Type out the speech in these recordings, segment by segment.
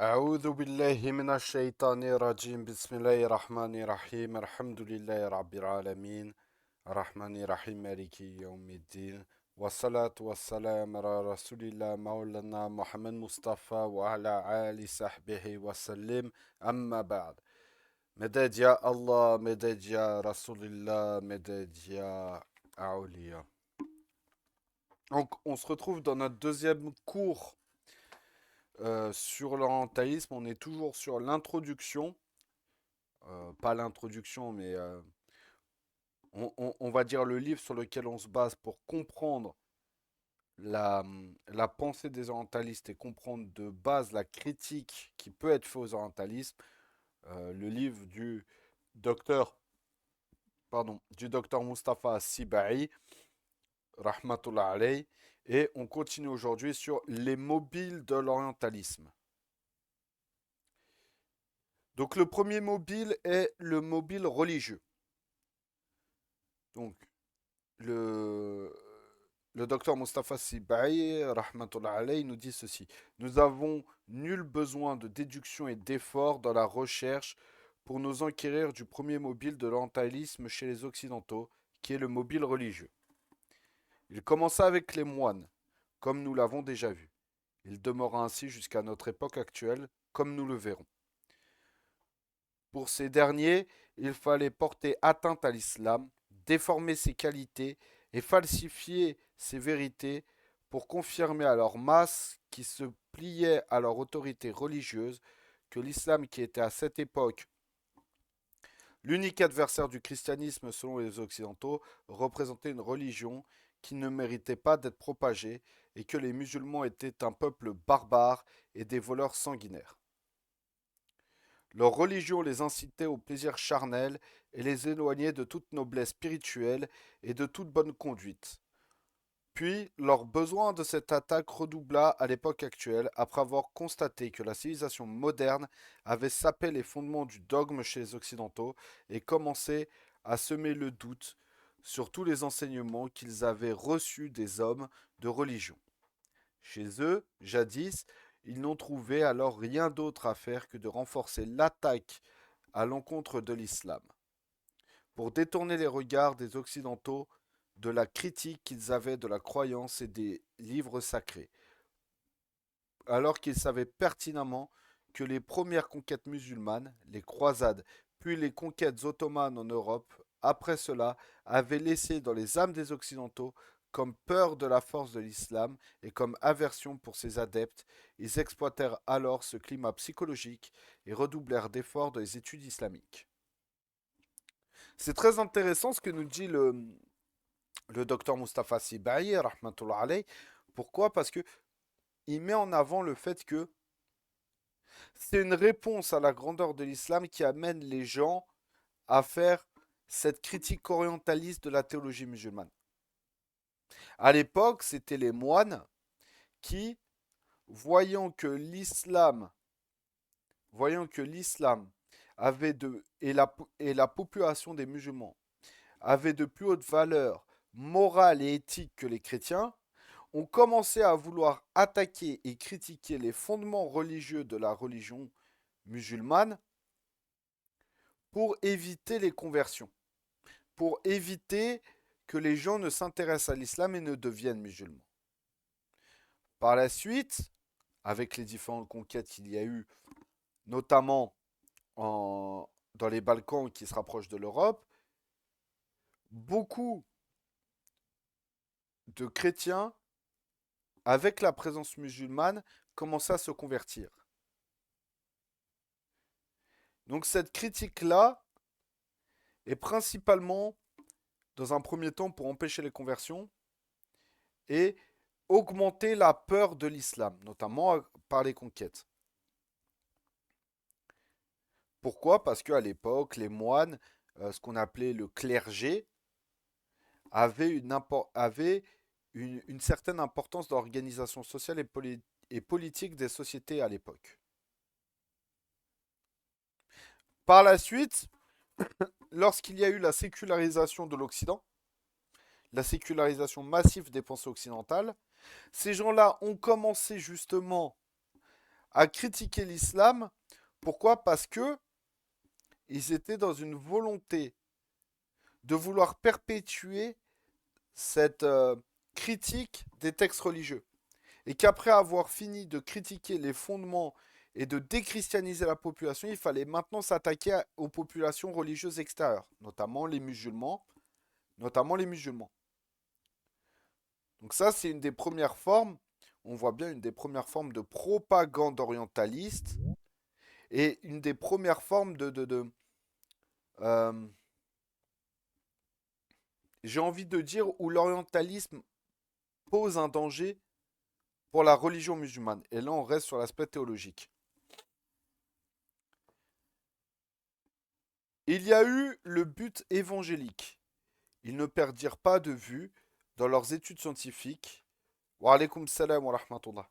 أعوذ بالله من الشيطان الرجيم بسم الله الرحمن الرحيم الحمد لله رب العالمين الرحمن الرحيم مالك يوم الدين والصلاة والسلام على رسول الله مولانا محمد مصطفى وعلى آل صحبه وسلم أما بعد مدد يا الله مدد يا رسول الله مدد يا أولياء. Donc on se retrouve dans notre deuxième cours sur l'orientalisme. On est toujours sur l'introduction. Pas l'introduction, mais on va dire le livre sur lequel on se base pour comprendre la, la pensée des orientalistes et comprendre de base la critique qui peut être faite aux orientalistes. Le livre docteur, du docteur Mustafa Sibai, Rahmatullah alayh. Et on continue aujourd'hui sur les mobiles de l'orientalisme. Donc le premier mobile est le mobile religieux. Donc le, le docteur Mustafa Sibai, rahmatullah alayhi, nous dit ceci. Nous avons nul besoin de déduction et d'effort dans la recherche pour nous enquérir du premier mobile de l'orientalisme chez les Occidentaux, qui est le mobile religieux. Il commença avec les moines, comme nous l'avons déjà vu. Il demeura ainsi jusqu'à notre époque actuelle, comme nous le verrons. Pour ces derniers, il fallait porter atteinte à l'islam, déformer ses qualités et falsifier ses vérités pour confirmer à leur masse qui se pliait à leur autorité religieuse que l'islam, qui était à cette époque l'unique adversaire du christianisme selon les Occidentaux, représentait une religion qui ne méritait pas d'être propagée et que les musulmans étaient un peuple barbare et des voleurs sanguinaires. Leur religion les incitait au plaisir charnel et les éloignait de toute noblesse spirituelle et de toute bonne conduite. Puis, leur besoin de cette attaque redoubla à l'époque actuelle, après avoir constaté que la civilisation moderne avait sapé les fondements du dogme chez les Occidentaux et commençait à semer le doute sur tous les enseignements qu'ils avaient reçus des hommes de religion. Chez eux, jadis, ils n'ont trouvé alors rien d'autre à faire que de renforcer l'attaque à l'encontre de l'islam, pour détourner les regards des Occidentaux de la critique qu'ils avaient de la croyance et des livres sacrés, alors qu'ils savaient pertinemment que les premières conquêtes musulmanes, les croisades, puis les conquêtes ottomanes en Europe, après cela, avaient laissé dans les âmes des Occidentaux comme peur de la force de l'islam et comme aversion pour ses adeptes. Ils exploitèrent alors ce climat psychologique et redoublèrent d'efforts dans les études islamiques. C'est très intéressant ce que nous dit le docteur Mustafa Sibai, rahmatullah alayh. Pourquoi? Parce que il met en avant le fait que c'est une réponse à la grandeur de l'islam qui amène les gens à faire cette critique orientaliste de la théologie musulmane. À l'époque, c'était les moines qui, voyant que l'islam, voyant que l'islam avait et la population des musulmans avait de plus hautes valeurs morales et éthiques que les chrétiens, ont commencé à vouloir attaquer et critiquer les fondements religieux de la religion musulmane pour éviter les conversions, pour éviter que les gens ne s'intéressent à l'islam et ne deviennent musulmans. Par la suite, avec les différentes conquêtes qu'il y a eu, notamment dans les Balkans qui se rapprochent de l'Europe, beaucoup de chrétiens, avec la présence musulmane, commençaient à se convertir. Donc cette critique-là est principalement, dans un premier temps, pour empêcher les conversions et augmenter la peur de l'islam, notamment par les conquêtes. Pourquoi? Parce qu'à l'époque, les moines, ce qu'on appelait le clergé, avaient une certaine importance dans l'organisation sociale et politique des sociétés à l'époque. Par la suite, lorsqu'il y a eu la sécularisation de l'Occident, la sécularisation massive des pensées occidentales, ces gens-là ont commencé justement à critiquer l'islam. Pourquoi? Parce que ils étaient dans une volonté de vouloir perpétuer cette critique des textes religieux. Et qu'après avoir fini de critiquer les fondements et de déchristianiser la population, il fallait maintenant s'attaquer aux populations religieuses extérieures, notamment les musulmans, notamment les musulmans. Donc ça, c'est une des premières formes, on voit bien une des premières formes de propagande orientaliste et une des premières formes euh, j'ai envie de dire, où l'orientalisme pose un danger pour la religion musulmane. Et là, on reste sur l'aspect théologique. Il y a eu le but évangélique. Ils ne perdirent pas de vue dans leurs études scientifiques. Wa alaykoum salam wa rahmatullah.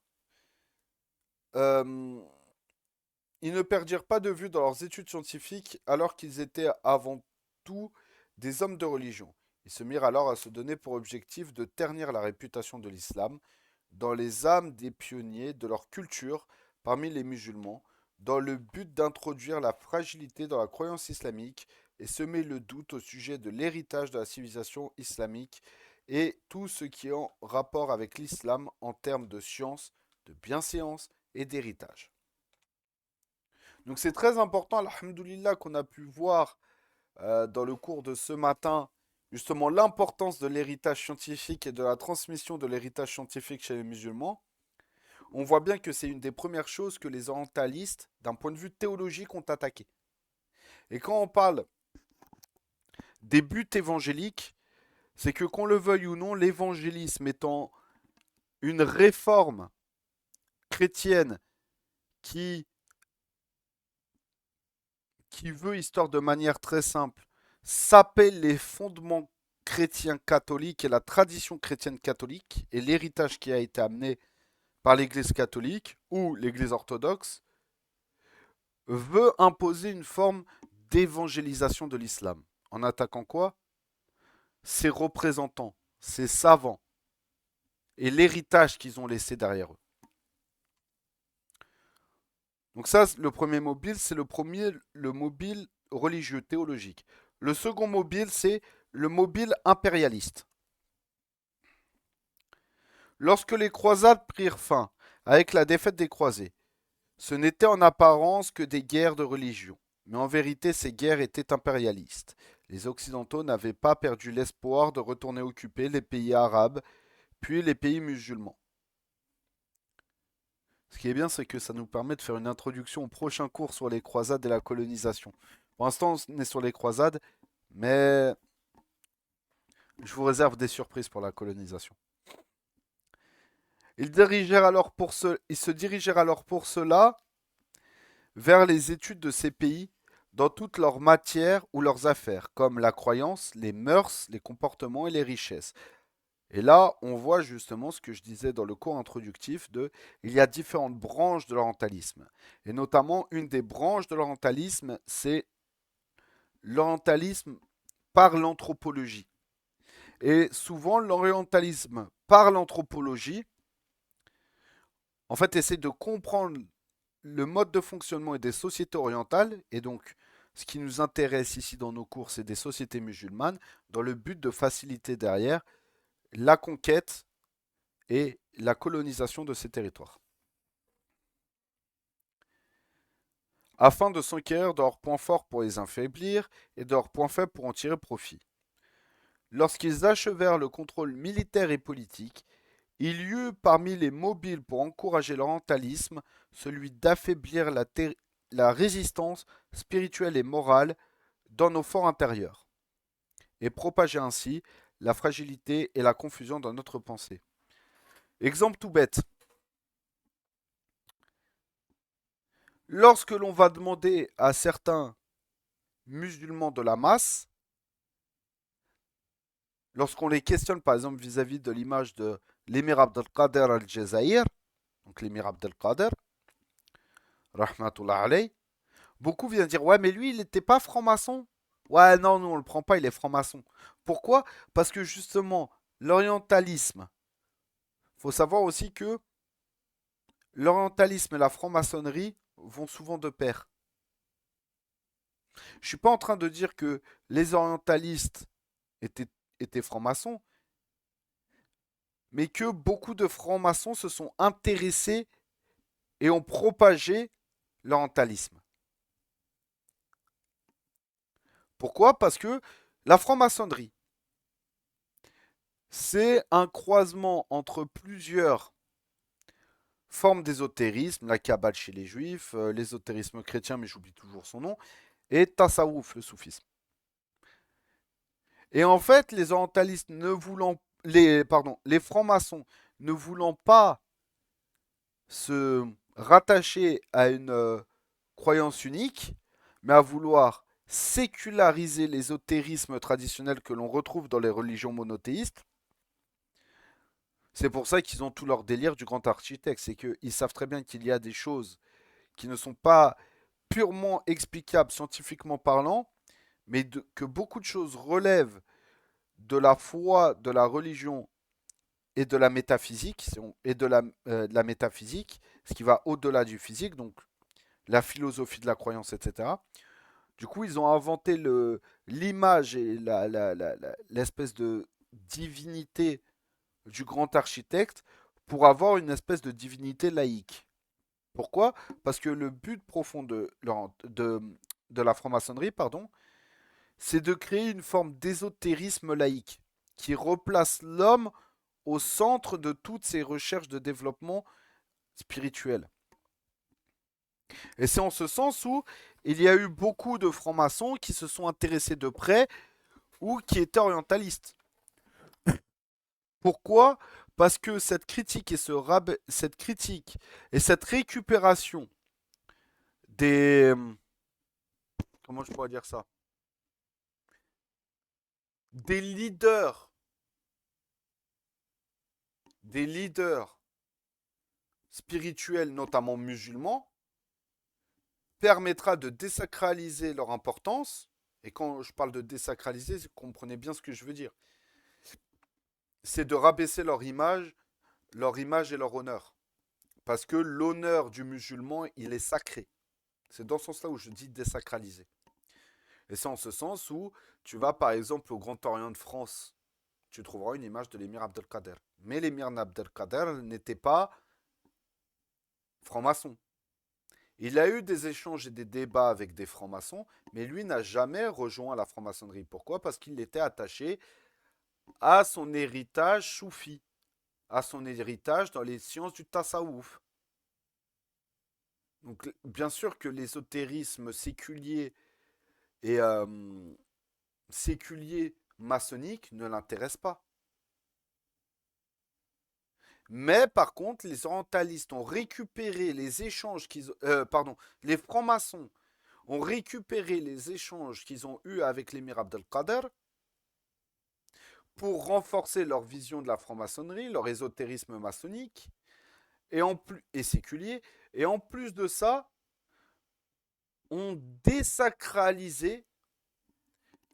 Euh, Ils ne perdirent pas de vue dans leurs études scientifiques alors qu'ils étaient avant tout des hommes de religion. Ils se mirent alors à se donner pour objectif de ternir la réputation de l'islam dans les âmes des pionniers de leur culture parmi les musulmans, dans le but d'introduire la fragilité dans la croyance islamique et semer le doute au sujet de l'héritage de la civilisation islamique et tout ce qui est en rapport avec l'islam en termes de science, de bienséance et d'héritage. Donc c'est très important, alhamdoulilah, qu'on a pu voir dans le cours de ce matin justement l'importance de l'héritage scientifique et de la transmission de l'héritage scientifique chez les musulmans. On voit bien que c'est une des premières choses que les orientalistes, d'un point de vue théologique, ont attaqué. Et quand on parle des buts évangéliques, c'est que qu'on le veuille ou non, l'évangélisme étant une réforme chrétienne qui, qui veut, histoire de manière très simple, saper les fondements chrétiens catholiques et la tradition chrétienne catholique et l'héritage qui a été amené par l'Église catholique ou l'Église orthodoxe, veut imposer une forme d'évangélisation de l'islam. En attaquant quoi? Ses représentants, ses savants et l'héritage qu'ils ont laissé derrière eux. Donc ça, le premier mobile, c'est le mobile religieux, théologique. Le second mobile, c'est le mobile impérialiste. Lorsque les croisades prirent fin avec la défaite des croisés, ce n'était en apparence que des guerres de religion, mais en vérité ces guerres étaient impérialistes. Les Occidentaux n'avaient pas perdu l'espoir de retourner occuper les pays arabes, puis les pays musulmans. Ce qui est bien, c'est que ça nous permet de faire une introduction au prochain cours sur les croisades et la colonisation. Pour l'instant, on est sur les croisades, mais je vous réserve des surprises pour la colonisation. Ils se dirigèrent alors pour cela vers les études de ces pays dans toutes leurs matières ou leurs affaires, comme la croyance, les mœurs, les comportements et les richesses. Et là, on voit justement ce que je disais dans le cours introductif de il y a différentes branches de l'orientalisme. Et notamment, une des branches de l'orientalisme, c'est l'orientalisme par l'anthropologie. Et souvent, l'orientalisme par l'anthropologie, en fait, essaie de comprendre le mode de fonctionnement et des sociétés orientales, et donc ce qui nous intéresse ici dans nos cours, c'est des sociétés musulmanes, dans le but de faciliter derrière la conquête et la colonisation de ces territoires. Afin de s'enquérir de leurs points forts pour les affaiblir et de leurs points faibles pour en tirer profit. Lorsqu'ils achevèrent le contrôle militaire et politique, il y eut parmi les mobiles pour encourager l'orientalisme celui d'affaiblir la résistance spirituelle et morale dans nos forts intérieurs, et propager ainsi la fragilité et la confusion dans notre pensée. Exemple tout bête. Lorsque l'on va demander à certains musulmans de la masse, lorsqu'on les questionne par exemple vis-à-vis de l'image de l'émir Abdelkader al-Jazair, donc l'émir Abdelkader, rahmatullah alayh, beaucoup viennent dire ouais mais lui il n'était pas franc-maçon. Ouais non, nous on le prend pas, il est franc-maçon. Pourquoi? Parce que justement l'orientalisme, faut savoir aussi que l'orientalisme et la franc-maçonnerie vont souvent de pair. Je suis pas en train de dire que les orientalistes étaient, étaient francs-maçons, mais que beaucoup de francs-maçons se sont intéressés et ont propagé l'orientalisme. Pourquoi? Parce que la franc-maçonnerie, c'est un croisement entre plusieurs formes d'ésotérisme, la Kabbale chez les juifs, l'ésotérisme chrétien, mais j'oublie toujours son nom, et Tassaouf, le soufisme. Et en fait, les orientalistes ne voulant, les francs-maçons ne voulant pas se rattacher à une croyance unique, mais à vouloir séculariser l'ésotérisme traditionnel que l'on retrouve dans les religions monothéistes. C'est pour ça qu'ils ont tout leur délire du grand architecte, c'est qu'ils savent très bien qu'il y a des choses qui ne sont pas purement explicables scientifiquement parlant, mais que beaucoup de choses relèvent de la foi, de la religion et de la métaphysique, de la métaphysique, ce qui va au-delà du physique, donc la philosophie de la croyance, etc. Du coup, ils ont inventé l'image et l'espèce de divinité du grand architecte pour avoir une espèce de divinité laïque. Pourquoi? Parce que le but profond de la franc-maçonnerie, pardon, c'est de créer une forme d'ésotérisme laïque qui replace l'homme au centre de toutes ces recherches de développement spirituel. Et c'est en ce sens où il y a eu beaucoup de francs-maçons qui se sont intéressés de près ou qui étaient orientalistes. Pourquoi? Parce que cette critique et cette récupération des comment je pourrais dire ça? Des leaders, des leaders spirituels, notamment musulmans, permettra de désacraliser leur importance. Et quand je parle de désacraliser, comprenez bien ce que je veux dire. C'est de rabaisser leur image et leur honneur. Parce que l'honneur du musulman, il est sacré. C'est dans ce sens-là où je dis désacraliser. Et c'est en ce sens où tu vas par exemple au Grand Orient de France, tu trouveras une image de l'émir Abdelkader. Mais l'émir Abdelkader n'était pas franc-maçon. Il a eu des échanges et des débats avec des francs-maçons, mais lui n'a jamais rejoint la franc-maçonnerie. Pourquoi? Parce qu'il était attaché à son héritage soufi, à son héritage dans les sciences du tassaouf. Donc bien sûr que l'ésotérisme séculier et séculier maçonnique ne l'intéresse pas. Mais par contre, les orientalistes ont récupéré les échanges pardon, les francs-maçons ont récupéré les échanges qu'ils ont eus avec l'émir Abdelkader pour renforcer leur vision de la franc-maçonnerie, leur ésotérisme maçonnique et séculier. Et en plus de ça, ont désacralisé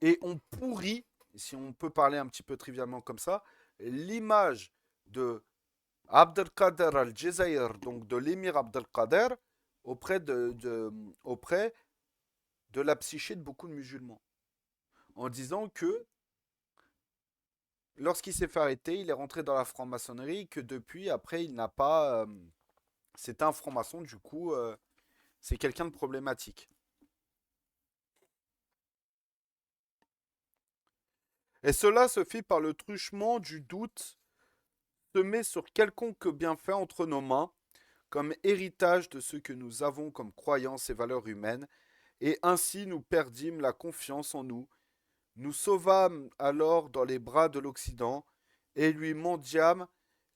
et ont pourri, si on peut parler un petit peu trivialement comme ça, l'image de Abdelkader al-Jazair, donc de l'émir Abdelkader, auprès auprès de la psyché de beaucoup de musulmans. En disant que lorsqu'il s'est fait arrêter, il est rentré dans la franc-maçonnerie, que depuis, après, il n'a pas. C'est un franc-maçon, du coup, c'est quelqu'un de problématique. Et cela se fit par le truchement du doute semé sur quelconque bienfait entre nos mains, comme héritage de ce que nous avons comme croyances et valeurs humaines, et ainsi nous perdîmes la confiance en nous. Nous sauvâmes alors dans les bras de l'Occident et lui mendiâmes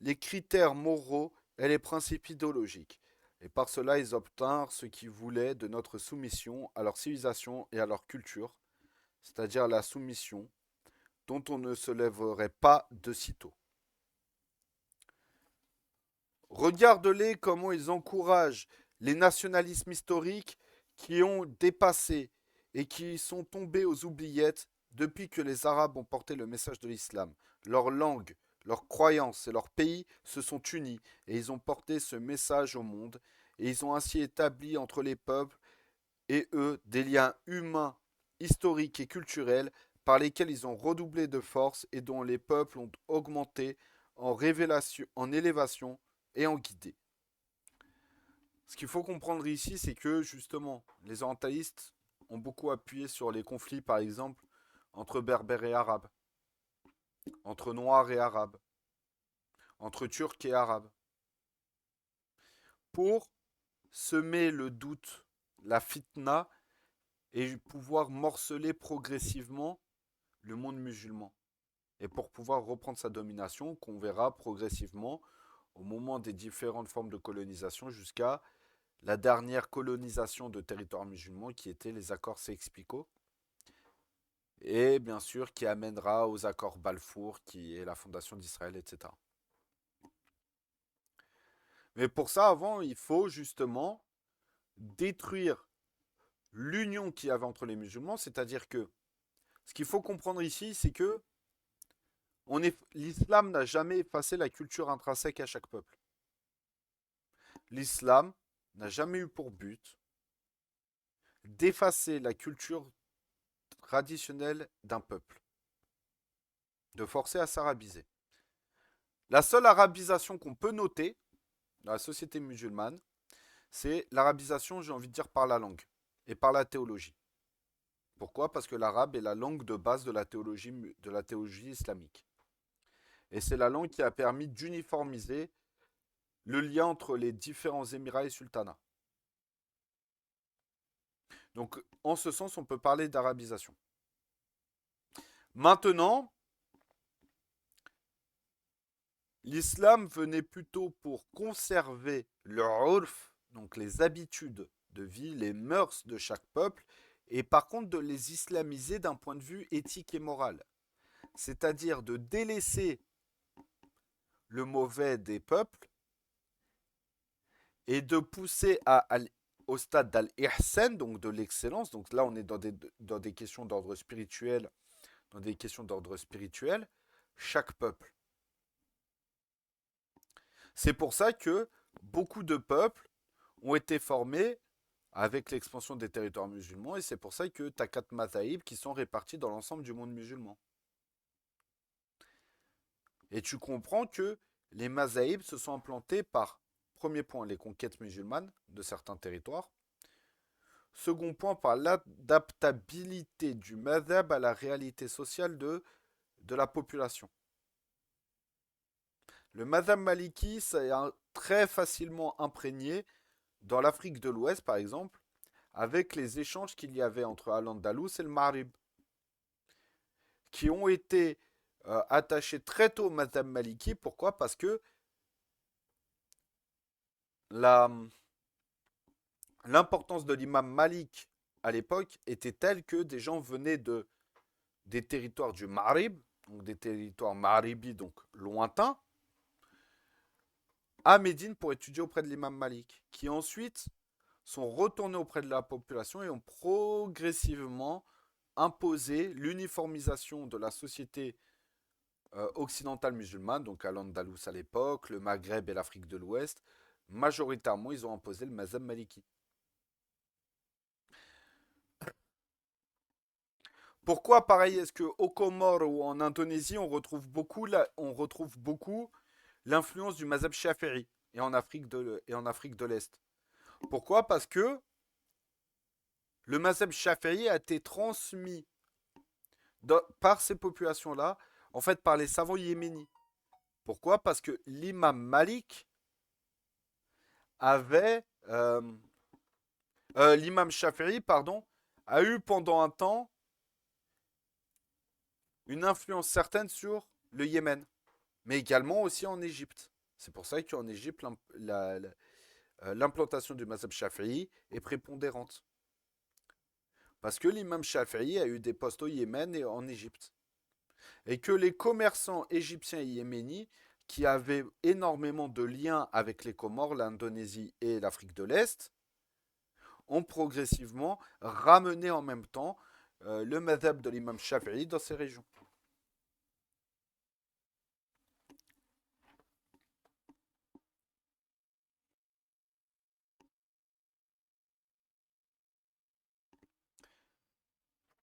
les critères moraux et les principes idéologiques. Et par cela, ils obtinrent ce qu'ils voulaient de notre soumission à leur civilisation et à leur culture, c'est-à-dire la soumission dont on ne se lèverait pas de sitôt. Regarde-les comment ils encouragent les nationalismes historiques qui ont dépassé et qui sont tombés aux oubliettes depuis que les Arabes ont porté le message de l'islam. Leur langue, leurs croyances et leurs pays se sont unis et ils ont porté ce message au monde et ils ont ainsi établi entre les peuples et eux des liens humains, historiques et culturels par lesquels ils ont redoublé de force et dont les peuples ont augmenté en révélation, en élévation et en guidée. Ce qu'il faut comprendre ici, c'est que justement, les orientalistes ont beaucoup appuyé sur les conflits, par exemple, entre berbères et arabes, entre noirs et arabes, entre turcs et arabes, pour semer le doute, la fitna, et pouvoir morceler progressivement le monde musulman. Et pour pouvoir reprendre sa domination, qu'on verra progressivement au moment des différentes formes de colonisation jusqu'à la dernière colonisation de territoires musulmans qui étaient les accords Sykes-Picot et bien sûr qui amènera aux accords Balfour qui est la fondation d'Israël, etc. Mais pour ça, avant, il faut justement détruire l'union qu'il y avait entre les musulmans, c'est-à-dire que ce qu'il faut comprendre ici, c'est que l'islam n'a jamais effacé la culture intrinsèque à chaque peuple. L'islam n'a jamais eu pour but d'effacer la culture traditionnelle d'un peuple, de forcer à s'arabiser. La seule arabisation qu'on peut noter dans la société musulmane, c'est l'arabisation, j'ai envie de dire, par la langue et par la théologie. Pourquoi? Parce que l'arabe est la langue de base de la théologie islamique. Et c'est la langue qui a permis d'uniformiser le lien entre les différents émirats et sultanats. Donc, en ce sens, on peut parler d'arabisation. Maintenant, l'islam venait plutôt pour conserver le urf, donc les habitudes de vie, les mœurs de chaque peuple, et par contre de les islamiser d'un point de vue éthique et moral. C'est-à-dire de délaisser le mauvais des peuples et de pousser au stade d'al-ihsan, donc de l'excellence. Donc là, on est dans des questions d'ordre spirituel, chaque peuple. C'est pour ça que beaucoup de peuples ont été formés avec l'expansion des territoires musulmans et c'est pour ça que tu as 4 mazahib qui sont répartis dans l'ensemble du monde musulman. Et tu comprends que les mazahib se sont implantés par, premier point, les conquêtes musulmanes de certains territoires. Second point, par l'adaptabilité du mazhab à la réalité sociale de la population. Le mazhab maliki, ça est très facilement imprégné dans l'Afrique de l'Ouest, par exemple, avec les échanges qu'il y avait entre Al-Andalus et le Maghrib, qui ont été attachés très tôt au mazhab maliki. Pourquoi? Parce que l'importance de l'imam Malik à l'époque était telle que des gens venaient des territoires du Maghrib, donc des territoires maghribi, donc lointains, à Médine pour étudier auprès de l'imam Malik, qui ensuite sont retournés auprès de la population et ont progressivement imposé l'uniformisation de la société occidentale musulmane, donc à l'Andalous à l'époque, le Maghreb et l'Afrique de l'Ouest. Majoritairement, ils ont imposé le mazhab maliki. Pourquoi, pareil, est-ce qu'aux Comores ou en Indonésie, on retrouve beaucoup l'influence du mazhab shafi'i et en Afrique de l'Est? Pourquoi? Parce que le mazhab shafi'i a été transmis par ces populations-là, en fait par les savants yéménis. Pourquoi? Parce que l'imam Malik avait... l'imam Shafi'i, pardon, a eu pendant un temps une influence certaine sur le Yémen, mais également aussi en Égypte. C'est pour ça qu'en Égypte, l'implantation du mazhab Shafi'i est prépondérante. Parce que l'imam Shafi'i a eu des postes au Yémen et en Égypte. Et que les commerçants égyptiens et yéménis, qui avaient énormément de liens avec les Comores, l'Indonésie et l'Afrique de l'Est, ont progressivement ramené en même temps le madhab de l'imam Shafi'i dans ces régions.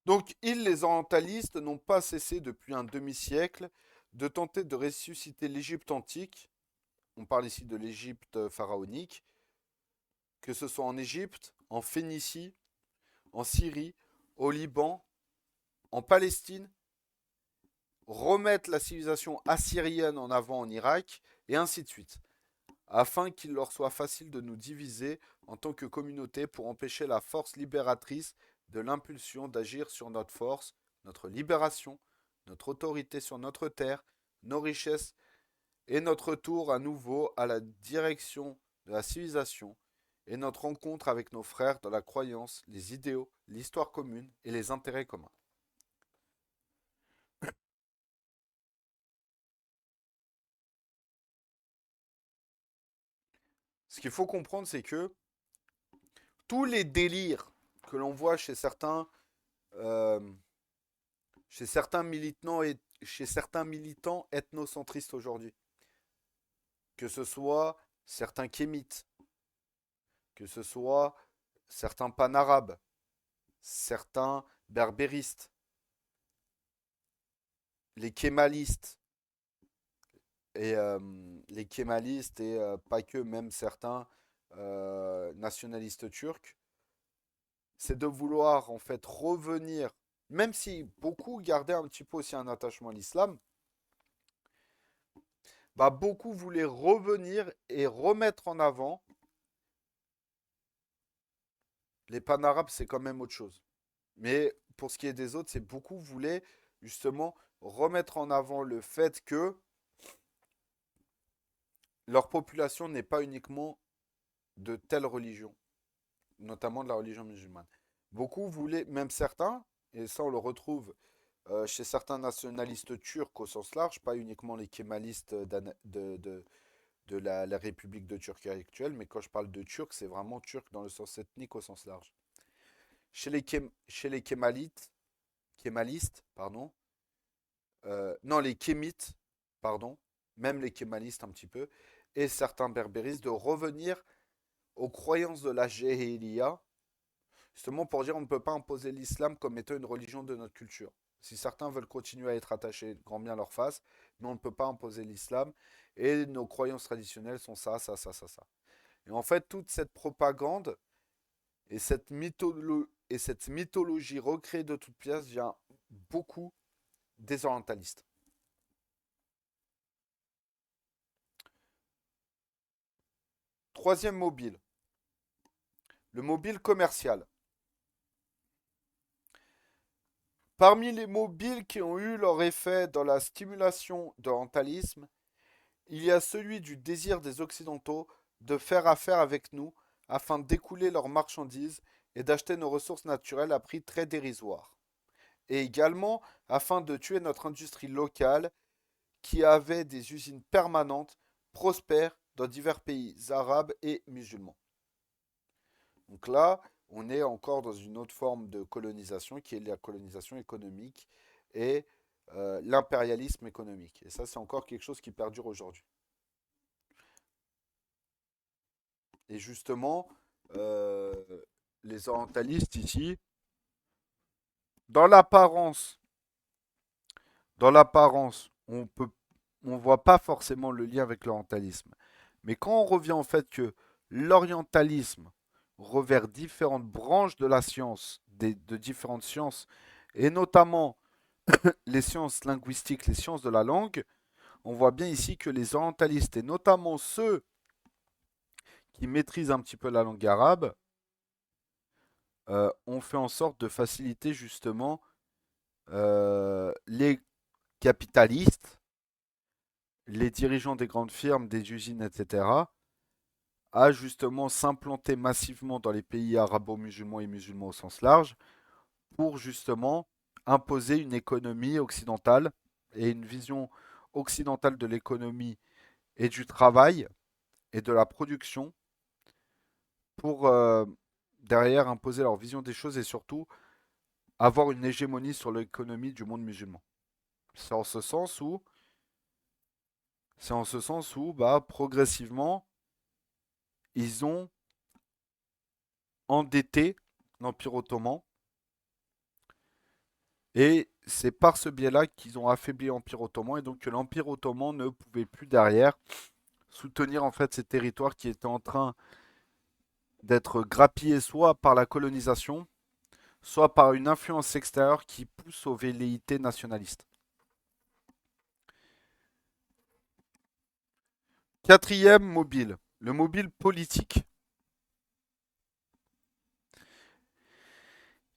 Donc, ils, les orientalistes, n'ont pas cessé depuis un demi-siècle de tenter de ressusciter l'Égypte antique. On parle ici de l'Égypte pharaonique, que ce soit en Égypte, en Phénicie, en Syrie, au Liban, en Palestine, remettre la civilisation assyrienne en avant en Irak, et ainsi de suite, afin qu'il leur soit facile de nous diviser en tant que communauté pour empêcher la force libératrice de l'impulsion d'agir sur notre force, notre libération, notre autorité sur notre terre, nos richesses et notre retour à nouveau à la direction de la civilisation et notre rencontre avec nos frères dans la croyance, les idéaux, l'histoire commune et les intérêts communs. Ce qu'il faut comprendre, c'est que tous les délires que l'on voit euh, chez certains militants et chez certains militants ethnocentristes aujourd'hui, que ce soit certains kémites, que ce soit certains panarabes, certains berbéristes, les kémalistes les kémalistes et pas que, même certains nationalistes turcs, c'est de vouloir en fait revenir, même si beaucoup gardaient un petit peu aussi un attachement à l'islam, bah beaucoup voulaient revenir et remettre en avant les panarabes, c'est quand même autre chose. Mais pour ce qui est des autres, c'est beaucoup voulaient justement remettre en avant le fait que leur population n'est pas uniquement de telle religion, notamment de la religion musulmane. Beaucoup voulaient, même certains, et ça on le retrouve chez certains nationalistes turcs au sens large, pas uniquement les kémalistes de la République de Turquie actuelle, mais quand je parle de turc, c'est vraiment turc dans le sens ethnique au sens large. Chez les kémalistes, pardon, non, les kémites, pardon, même les kémalistes un petit peu, et certains berbéristes, de revenir aux croyances de la Jahiliya, justement pour dire on ne peut pas imposer l'islam comme étant une religion de notre culture. Si certains veulent continuer à être attachés, grand bien leur face, mais on ne peut pas imposer l'islam, et nos croyances traditionnelles sont ça, ça, ça, ça, ça. Et en fait, toute cette propagande et cette mythologie recréée de toutes pièces vient beaucoup des orientalistes. Troisième mobile, le mobile commercial. Parmi les mobiles qui ont eu leur effet dans la stimulation de l'orientalisme, il y a celui du désir des Occidentaux de faire affaire avec nous afin d'écouler leurs marchandises et d'acheter nos ressources naturelles à prix très dérisoires. Et également afin de tuer notre industrie locale qui avait des usines permanentes, prospères dans divers pays arabes et musulmans. Donc là, on est encore dans une autre forme de colonisation qui est la colonisation économique et l'impérialisme économique. Et ça, c'est encore quelque chose qui perdure aujourd'hui. Et justement, euh, les orientalistes ici, dans l'apparence, on voit pas forcément le lien avec l'orientalisme. Mais quand on revient au fait que l'orientalisme revers différentes branches de la science, de différentes sciences, et notamment les sciences linguistiques, les sciences de la langue, on voit bien ici que les orientalistes, et notamment ceux qui maîtrisent un petit peu la langue arabe, ont fait en sorte de faciliter justement les capitalistes, les dirigeants des grandes firmes, des usines, etc., à justement s'implanter massivement dans les pays arabo-musulmans et musulmans au sens large pour justement imposer une économie occidentale et une vision occidentale de l'économie et du travail et de la production pour derrière imposer leur vision des choses et surtout avoir une hégémonie sur l'économie du monde musulman. C'est en ce sens où, c'est en ce sens où bah, progressivement, ils ont endetté l'Empire ottoman Et c'est par ce biais-là qu'ils ont affaibli l'Empire ottoman et donc que l'Empire ottoman ne pouvait plus derrière soutenir en fait ces territoires qui étaient en train d'être grappillés soit par la colonisation, soit par une influence extérieure qui pousse aux velléités nationalistes. Quatrième mobile, le mobile politique.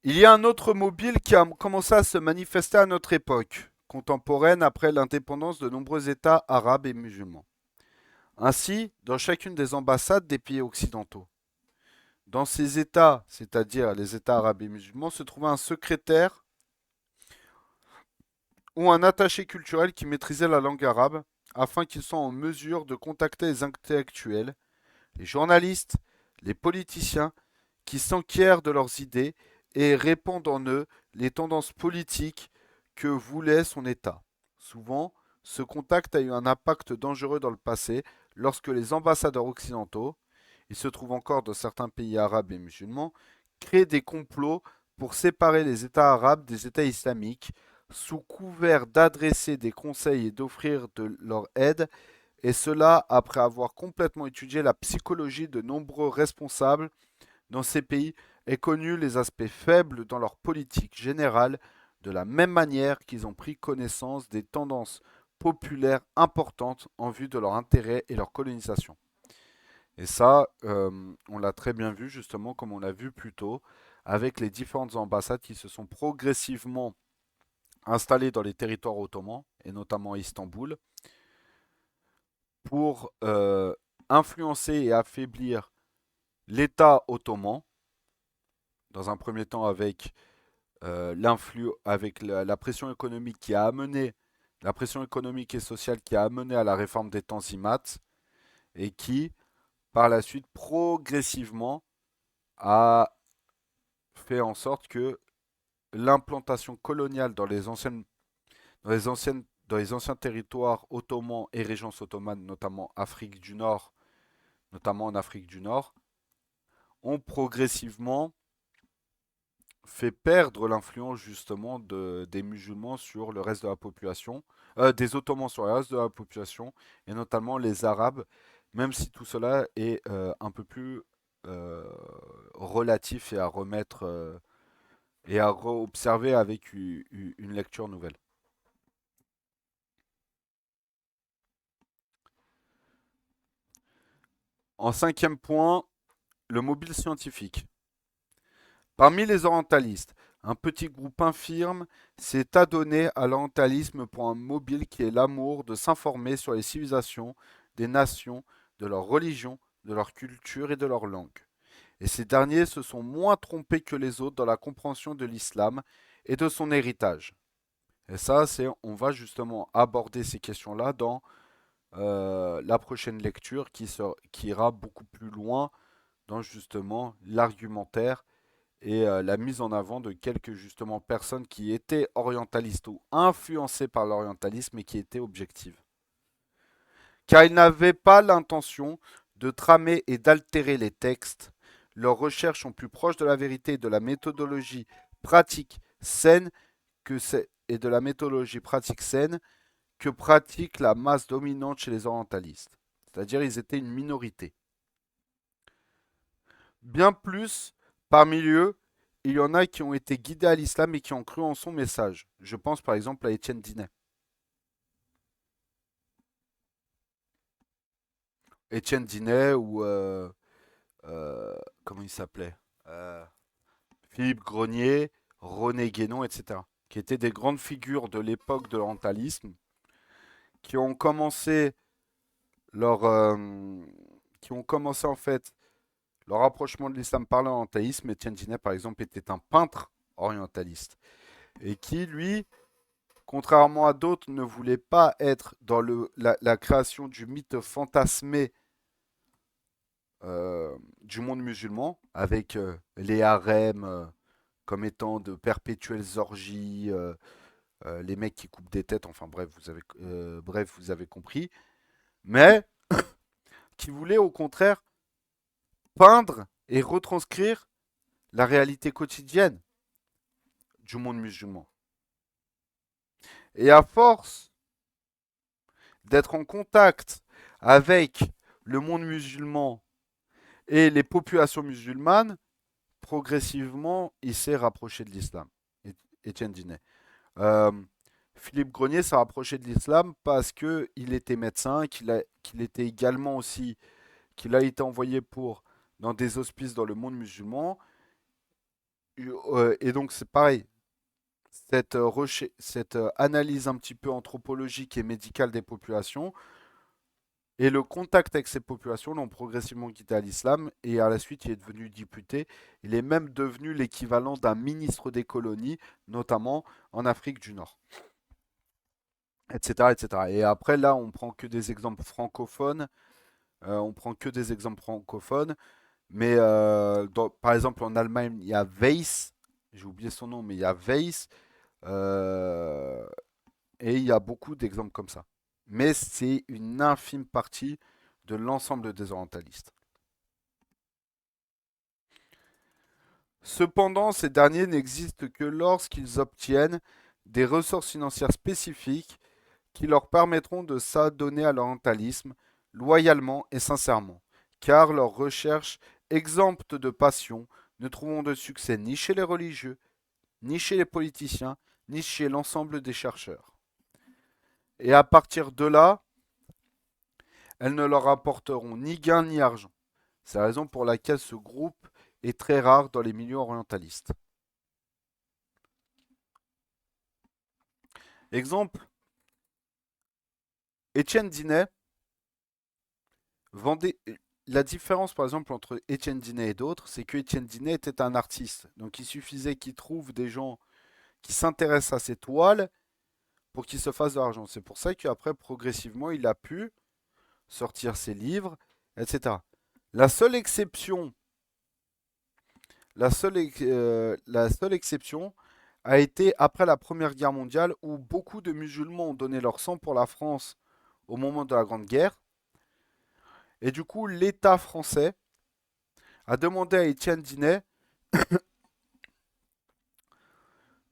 Il y a un autre mobile qui a commencé à se manifester à notre époque contemporaine après l'indépendance de nombreux États arabes et musulmans. Ainsi, dans chacune des ambassades des pays occidentaux. Dans ces États, c'est-à-dire les États arabes et musulmans, se trouvait un secrétaire ou un attaché culturel qui maîtrisait la langue arabe afin qu'ils soient en mesure de contacter les intellectuels, les journalistes, les politiciens qui s'enquièrent de leurs idées et répandent en eux les tendances politiques que voulait son État. Souvent, ce contact a eu un impact dangereux dans le passé lorsque les ambassadeurs occidentaux, il se trouve encore dans certains pays arabes et musulmans, créent des complots pour séparer les États arabes des États islamiques, sous couvert d'adresser des conseils et d'offrir de leur aide, et cela après avoir complètement étudié la psychologie de nombreux responsables dans ces pays et connu les aspects faibles dans leur politique générale, de la même manière qu'ils ont pris connaissance des tendances populaires importantes en vue de leur intérêt et leur colonisation. Et ça, on l'a très bien vu justement, comme on l'a vu plus tôt, avec les différentes ambassades qui se sont progressivement installées dans les territoires ottomans, et notamment à Istanbul, pour influencer et affaiblir l'État ottoman, dans un premier temps avec la pression économique qui a amené, la pression économique et sociale qui a amené à la réforme des Tanzimat, et qui, par la suite, progressivement, a fait en sorte que l'implantation coloniale dans les anciennes, dans les anciens territoires ottomans et régences ottomanes, notamment Afrique du Nord, notamment en Afrique du Nord, ont progressivement fait perdre l'influence justement des musulmans sur le reste de la population, des ottomans sur le reste de la population, et notamment les arabes, même si tout cela est un peu plus euh, relatif et à remettre et à observer avec une lecture nouvelle. En cinquième point, le mobile scientifique. Parmi les orientalistes, un petit groupe infirme s'est adonné à l'orientalisme pour un mobile qui est l'amour de s'informer sur les civilisations des nations, de leur religion, de leur culture et de leur langue. Et ces derniers se sont moins trompés que les autres dans la compréhension de l'islam et de son héritage. Et ça, on va justement aborder ces questions-là dans la prochaine lecture qui ira beaucoup plus loin dans justement l'argumentaire et la mise en avant de quelques justement personnes qui étaient orientalistes ou influencées par l'orientalisme et qui étaient objectives. Car ils n'avaient pas l'intention de tramer et d'altérer les textes, leurs recherches sont plus proches de la vérité et de la méthodologie pratique saine et de la méthodologie pratique saine que pratique la masse dominante chez les orientalistes. C'est-à-dire ils étaient une minorité. Bien plus, parmi eux, il y en a qui ont été guidés à l'islam et qui ont cru en son message. Je pense par exemple à Étienne Dinet. Étienne Dinet ou comment il s'appelait Euh, Philippe Grenier, René Guénon, etc. Qui étaient des grandes figures de l'époque de l'orientalisme, qui ont commencé leur, qui ont commencé en fait leur rapprochement de l'islam par l'orientalisme. Étienne Dinet, par exemple, était un peintre orientaliste et qui, lui, contrairement à d'autres, ne voulait pas être dans la création du mythe fantasmé du monde musulman, avec les harems comme étant de perpétuelles orgies, les mecs qui coupent des têtes, enfin bref, vous avez compris, mais qui voulait au contraire peindre et retranscrire la réalité quotidienne du monde musulman. Et à force d'être en contact avec le monde musulman et les populations musulmanes, progressivement, il s'est rapproché de l'islam. Étienne Dinet. Euh, Philippe Grenier s'est rapproché de l'islam parce qu'il était médecin, qu'il était également aussi, qu'il a été envoyé pour dans des hospices dans le monde musulman. Et donc c'est pareil, cette analyse un petit peu anthropologique et médicale des populations et le contact avec ces populations l'ont progressivement quitté à l'islam et à la suite il est devenu député. Il est même devenu l'équivalent d'un ministre des colonies, notamment en Afrique du Nord, etc., etc. Et après là on prend que des exemples francophones, mais par exemple en Allemagne il y a Weiss, j'ai oublié son nom, mais il y a Weiss. Euh, Et il y a beaucoup d'exemples comme ça. Mais c'est une infime partie de l'ensemble des orientalistes. Cependant, ces derniers n'existent que lorsqu'ils obtiennent des ressources financières spécifiques qui leur permettront de s'adonner à l'orientalisme loyalement et sincèrement, car leurs recherches exemptes de passion ne trouveront de succès ni chez les religieux, ni chez les politiciens, ni chez l'ensemble des chercheurs. Et à partir de là, elles ne leur apporteront ni gain ni argent. C'est la raison pour laquelle ce groupe est très rare dans les milieux orientalistes. Exemple, Étienne Dinet vendait. La différence, par exemple, entre Étienne Dinet et d'autres, c'est que Étienne Dinet était un artiste. Donc il suffisait qu'il trouve des gens qui s'intéressent à ses toiles pour qu'il se fasse de l'argent. C'est pour ça qu'après, progressivement, il a pu sortir ses livres, etc. La seule exception, la seule exception a été après la Première Guerre mondiale où beaucoup de musulmans ont donné leur sang pour la France au moment de la Grande Guerre. Et du coup, l'État français a demandé à Étienne Dinet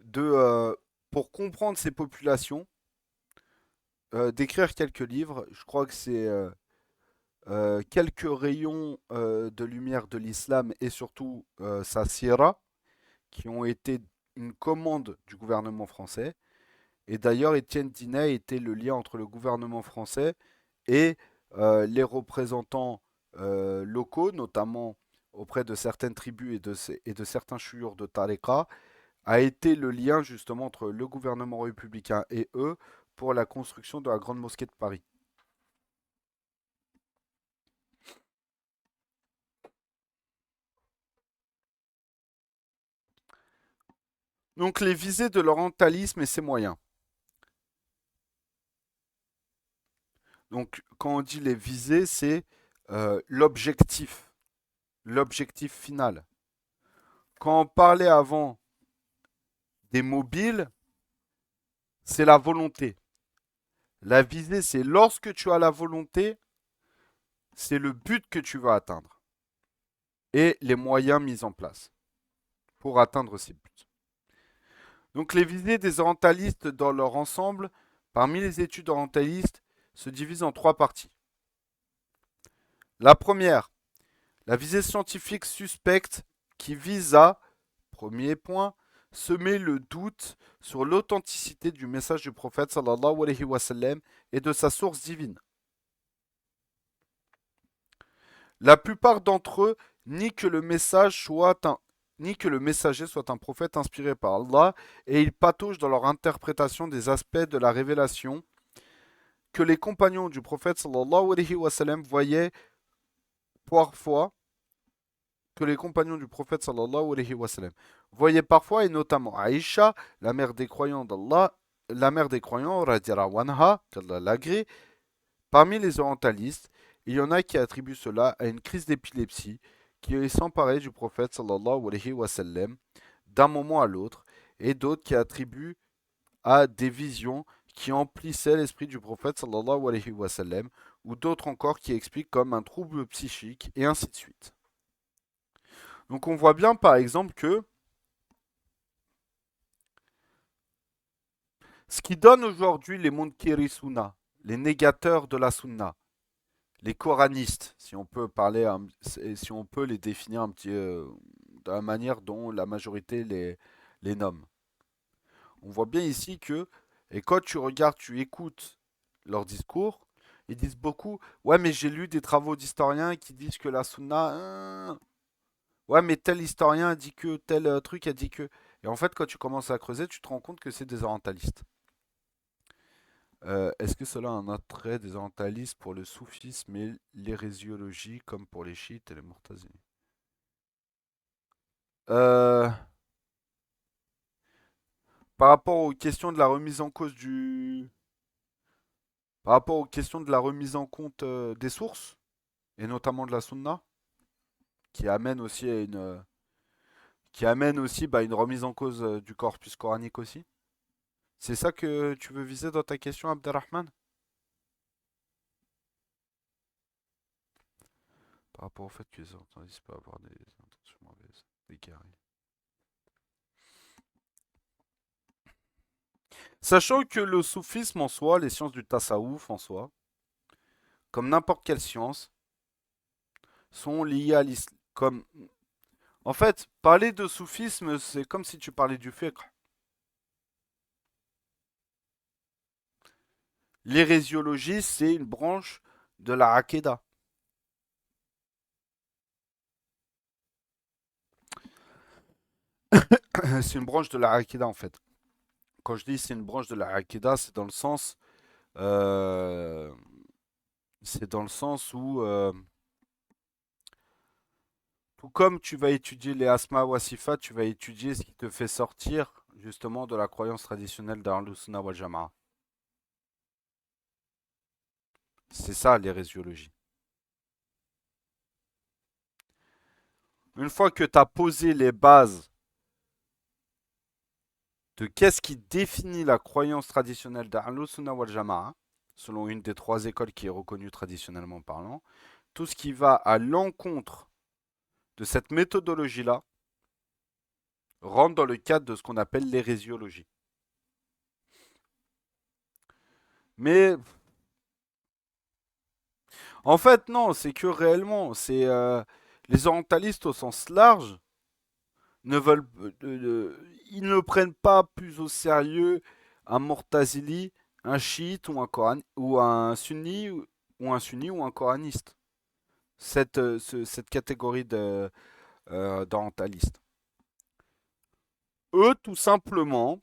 de, pour comprendre ces populations, d'écrire quelques livres. Je crois que c'est quelques rayons de lumière de l'islam et surtout sa sira, qui ont été une commande du gouvernement français. Et d'ailleurs, Étienne Dinet était le lien entre le gouvernement français et les représentants locaux, notamment auprès de certaines tribus et de certains chouyours de Tariqa, a été le lien justement entre le gouvernement républicain et eux pour la construction de la grande mosquée de Paris. Donc les visées de l'orientalisme et ses moyens. Donc quand on dit les visées, c'est l'objectif final. Quand on parlait avant des mobiles, c'est la volonté. La visée, c'est lorsque tu as la volonté, c'est le but que tu vas atteindre et les moyens mis en place pour atteindre ces buts. Donc les visées des orientalistes dans leur ensemble, parmi les études orientalistes, se divisent en trois parties. La première, la visée scientifique suspecte qui vise à, premier point, semer le doute sur l'authenticité du message du prophète sallallahu alayhi wa sallam et de sa source divine. La plupart d'entre eux nient que le messager soit un prophète inspiré par Allah et ils pataugent dans leur interprétation des aspects de la révélation que les compagnons du prophète sallallahu alayhi wa sallam voyaient parfois que les compagnons du prophète sallallahu alayhi wa sallam voyaient parfois et notamment Aïcha, la mère des croyants d'Allah, la mère des croyants radiyallahu anha, qu'Allah l'agrée. Parmi les orientalistes, il y en a qui attribuent cela à une crise d'épilepsie qui est s'emparer du prophète sallallahu alayhi wa sallam d'un moment à l'autre, et d'autres qui attribuent à des visions qui emplissaient l'esprit du prophète sallallahu alayhi wa sallam, ou d'autres encore qui expliquent comme un trouble psychique, et ainsi de suite. Donc on voit bien par exemple que Ce qui donne aujourd'hui les Munkiri Sunna, les négateurs de la Sunna, les coranistes, si on peut parler, si on peut les définir un petit, de la manière dont la majorité les nomme. On voit bien ici que, et quand tu regardes, tu écoutes leurs discours, ils disent beaucoup, ouais mais j'ai lu des travaux d'historiens qui disent que la Sunna, ouais mais tel historien a dit que, tel truc a dit que. Et en fait, quand tu commences à creuser, tu te rends compte que c'est des orientalistes. Est-ce que cela a un attrait des orientalistes pour le soufisme et l'hérésiologie comme pour les chiites et les Mu'tazili? Euh, Par rapport aux questions de la remise en cause du... Par rapport aux questions de la remise en compte des sources, et notamment de la sunna, qui amène aussi à qui amène aussi une remise en cause du corpus coranique aussi. C'est ça que tu veux viser dans ta question, Abderrahman? Par rapport au fait que les orientalistes peuvent avoir des intentions mauvaises, des guerriers. Sachant que le soufisme en soi, les sciences du tasawwuf en soi, comme n'importe quelle science, sont liées à l'islam. Comme... En fait, parler de soufisme, c'est comme si tu parlais du fiqh. L'hérésiologie, c'est une branche de la Aqidah. C'est une branche de la Aqidah en fait. Quand je dis c'est une branche de la Aqidah, euh, c'est dans le sens où, tout comme tu vas étudier les Asma wa Sifat, tu vas étudier ce qui te fait sortir justement de la croyance traditionnelle d'Ahlus Sunnah wal Jama'a. C'est ça l'hérésiologie. Une fois que tu as posé les bases de qu'est-ce qui définit la croyance traditionnelle d'Ahlus Sunnah wal Jama'a, selon une des trois écoles qui est reconnue traditionnellement parlant, tout ce qui va à l'encontre de cette méthodologie-là rentre dans le cadre de ce qu'on appelle l'hérésiologie. Mais en fait, non, c'est que réellement, les orientalistes au sens large ne veulent, ils ne prennent pas plus au sérieux un Mortazili, un chiite ou un sunni ou un coraniste. Cette catégorie d'orientalistes. Eux, tout simplement,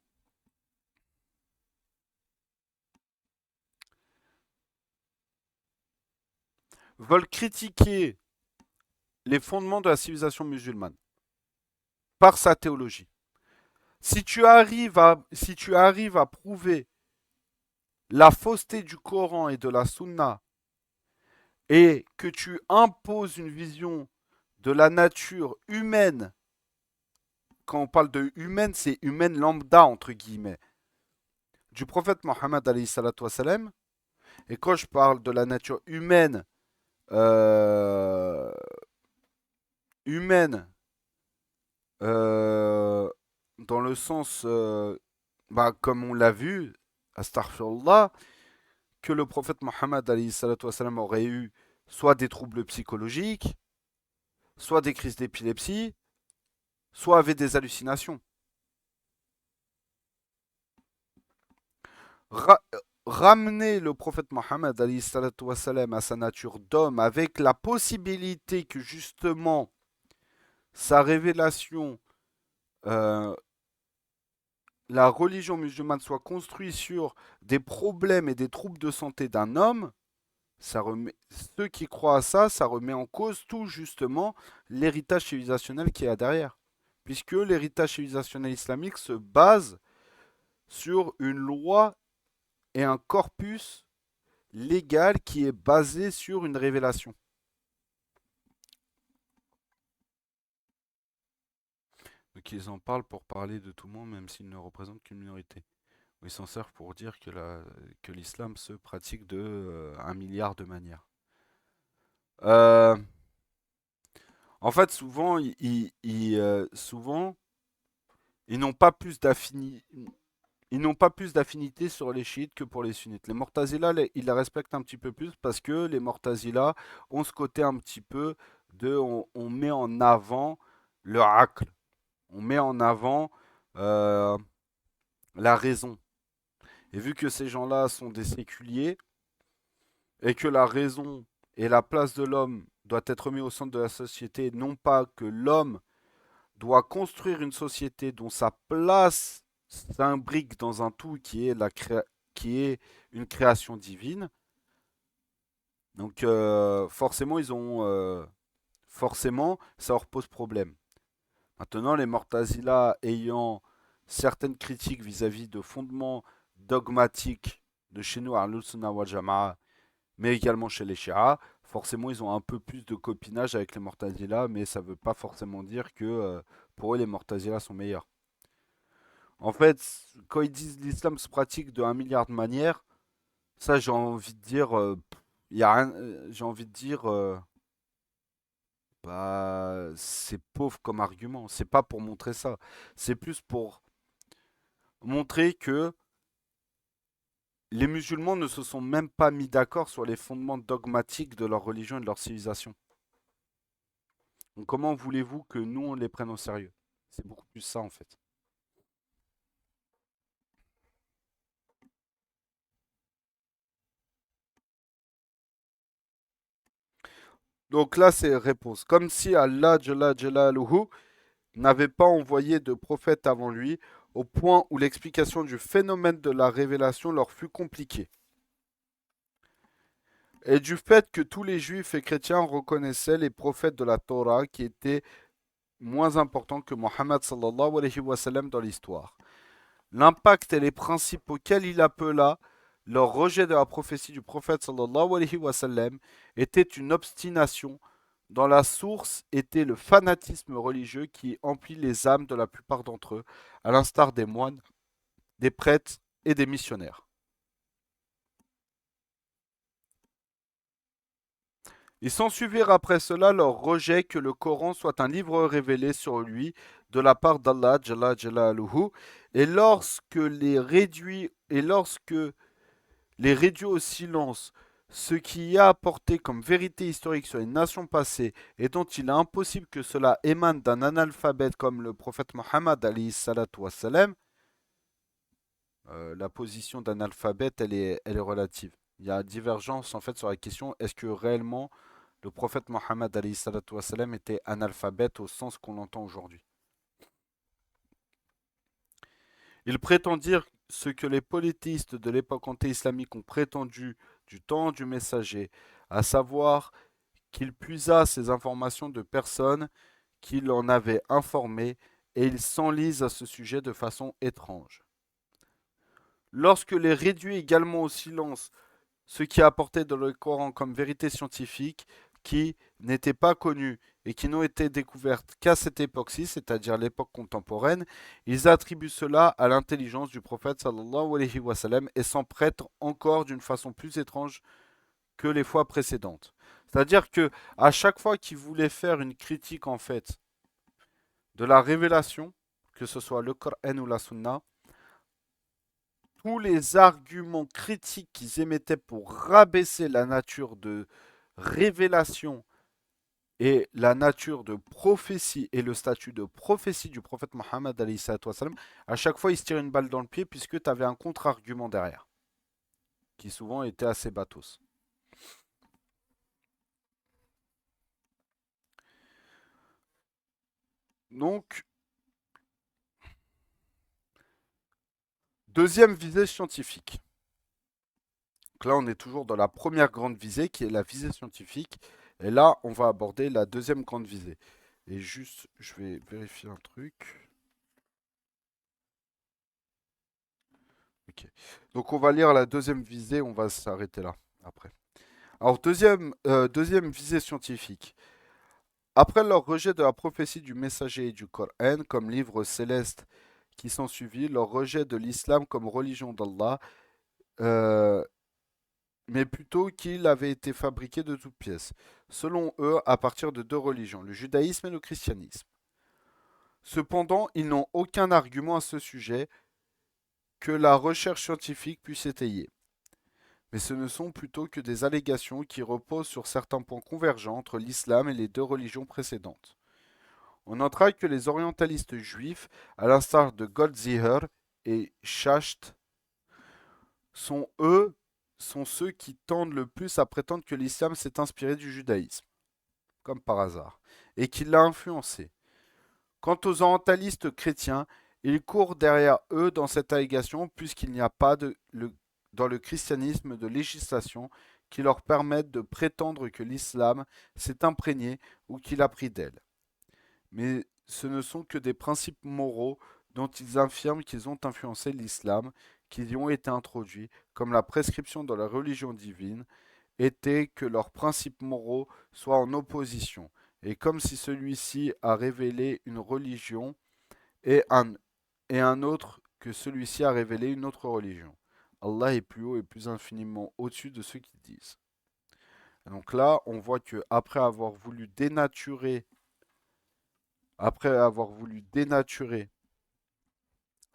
veulent critiquer les fondements de la civilisation musulmane par sa théologie. Si tu arrives à prouver la fausseté du Coran et de la Sunna et que tu imposes une vision de la nature humaine, quand on parle de humaine, c'est humaine lambda entre guillemets, du prophète Mohammed alayhi salatu wassalam, et quand je parle de la nature humaine, euh, humaine, euh, dans le sens, comme on l'a vu, astaghfirullah, que le prophète Mohammed alayhi salatu wassalam aurait eu soit des troubles psychologiques, soit des crises d'épilepsie, soit avait des hallucinations. Ra- Ramener le prophète Mohammed alayhi salatu wassalam à sa nature d'homme avec la possibilité que justement sa révélation, euh, la religion musulmane soit construite sur des problèmes et des troubles de santé d'un homme, ça remet, ceux qui croient à ça, ça remet en cause tout justement l'héritage civilisationnel qu'il y a derrière. Puisque l'héritage civilisationnel islamique se base sur une loi et un corpus légal qui est basé sur une révélation. Donc ils en parlent pour parler de tout le monde, même s'ils ne représentent qu'une minorité. Ils s'en servent pour dire que l'islam se pratique de 1 milliard de manières. Euh, En fait, souvent, ils n'ont pas plus d'affinité. ils n'ont pas plus d'affinité sur les chiites que pour les sunnites. Les Mortazila, ils les respectent un petit peu plus parce que les Mortazila ont ce côté un petit peu de on met en avant le aql, on met en avant euh, la raison. Et vu que ces gens-là sont des séculiers et que la raison et la place de l'homme doit être mis au centre de la société, non pas que l'homme doit construire une société dont sa place s'imbrique dans un tout qui est une création divine. Donc forcément, forcément, ça leur pose problème. Maintenant, les Mortazila ayant certaines critiques vis-à-vis de fondements dogmatiques de chez nous, Ahlul Sunnah wal Jama'a, mais également chez les Shia, forcément, ils ont un peu plus de copinage avec les Mortazila, mais ça ne veut pas forcément dire que pour eux, les Mortazila sont meilleurs. En fait, quand ils disent l'islam se pratique de 1 milliard de manières, ça, j'ai envie de dire, y a rien, j'ai envie de dire, bah, c'est pauvre comme argument. C'est pas pour montrer ça. C'est plus pour montrer que les musulmans ne se sont même pas mis d'accord sur les fondements dogmatiques de leur religion et de leur civilisation. Donc, comment voulez-vous que nous, on les prenne au sérieux? C'est beaucoup plus ça, en fait. Donc là, c'est réponse. Comme si Allah Jalla Jalaluhu n'avait pas envoyé de prophète avant lui, au point où l'explication du phénomène de la révélation leur fut compliquée. Et du fait que tous les juifs et chrétiens reconnaissaient les prophètes de la Torah qui étaient moins importants que Mohammed sallallahu alayhi wa sallam dans l'histoire. L'impact et les principes auxquels il appela leur rejet de la prophétie du prophète sallallahu alayhi wa sallam était une obstination dont la source était le fanatisme religieux qui emplit les âmes de la plupart d'entre eux, à l'instar des moines, des prêtres et des missionnaires. Il s'ensuivirent après cela leur rejet que le Coran soit un livre révélé sur lui de la part d'Allah Jalla Jalaluhu, et lorsque les réduit au silence ce qui y a apporté comme vérité historique sur les nations passées et dont il est impossible que cela émane d'un analphabète comme le prophète Mohammed alayhi salatu wassalam, la position d'analphabète elle est relative. Il y a divergence en fait sur la question est-ce que réellement le prophète Mohammed alayhi salatu wassalam était analphabète au sens qu'on l'entend aujourd'hui. Ils prétendirent ce que les polythéistes de l'époque anté-islamique ont prétendu du temps du messager, à savoir qu'il puisa ces informations de personnes qui l'en avaient informé et il s'enlise à ce sujet de façon étrange. Lorsque les réduit également au silence ce qui est apporté dans le Coran comme vérité scientifique, qui n'étaient pas connues et qui n'ont été découvertes qu'à cette époque-ci, c'est-à-dire l'époque contemporaine, ils attribuent cela à l'intelligence du prophète sallallahu alayhi wa sallam et s'en prêtent encore d'une façon plus étrange que les fois précédentes. C'est-à-dire que à chaque fois qu'ils voulaient faire une critique en fait de la révélation, que ce soit le Coran ou la Sunna, tous les arguments critiques qu'ils émettaient pour rabaisser la nature de révélation et la nature de prophétie et le statut de prophétie du prophète Mohammed, à chaque fois, il se tire une balle dans le pied puisque tu avais un contre-argument derrière, qui souvent était assez batos. Donc, deuxième visée scientifique. Donc là, on est toujours dans la première grande visée qui est la visée scientifique. Et là, on va aborder la deuxième grande visée. Et juste, je vais vérifier un truc. Ok. Donc on va lire la deuxième visée, on va s'arrêter là après. Alors deuxième visée scientifique. Après leur rejet de la prophétie du messager et du Coran comme livre céleste qui s'en suivit, leur rejet de l'islam comme religion d'Allah, euh, mais plutôt qu'il avait été fabriqué de toutes pièces, selon eux à partir de deux religions, le judaïsme et le christianisme. Cependant, ils n'ont aucun argument à ce sujet que la recherche scientifique puisse étayer. Mais ce ne sont plutôt que des allégations qui reposent sur certains points convergents entre l'islam et les deux religions précédentes. On notera que les orientalistes juifs, à l'instar de Goldziher et Schacht, sont ceux qui tendent le plus à prétendre que l'islam s'est inspiré du judaïsme, comme par hasard, et qu'il l'a influencé. Quant aux orientalistes chrétiens, ils courent derrière eux dans cette allégation puisqu'il n'y a pas dans le christianisme de législation qui leur permette de prétendre que l'islam s'est imprégné ou qu'il a pris d'elle. Mais ce ne sont que des principes moraux dont ils affirment qu'ils ont influencé l'islam, qu'ils y ont été introduits, comme la prescription dans la religion divine, était que leurs principes moraux soient en opposition, et comme si celui-ci a révélé une religion et un autre que celui-ci a révélé une autre religion. Allah est plus haut et plus infiniment au-dessus de ceux qui disent. Et donc là, on voit que après avoir voulu dénaturer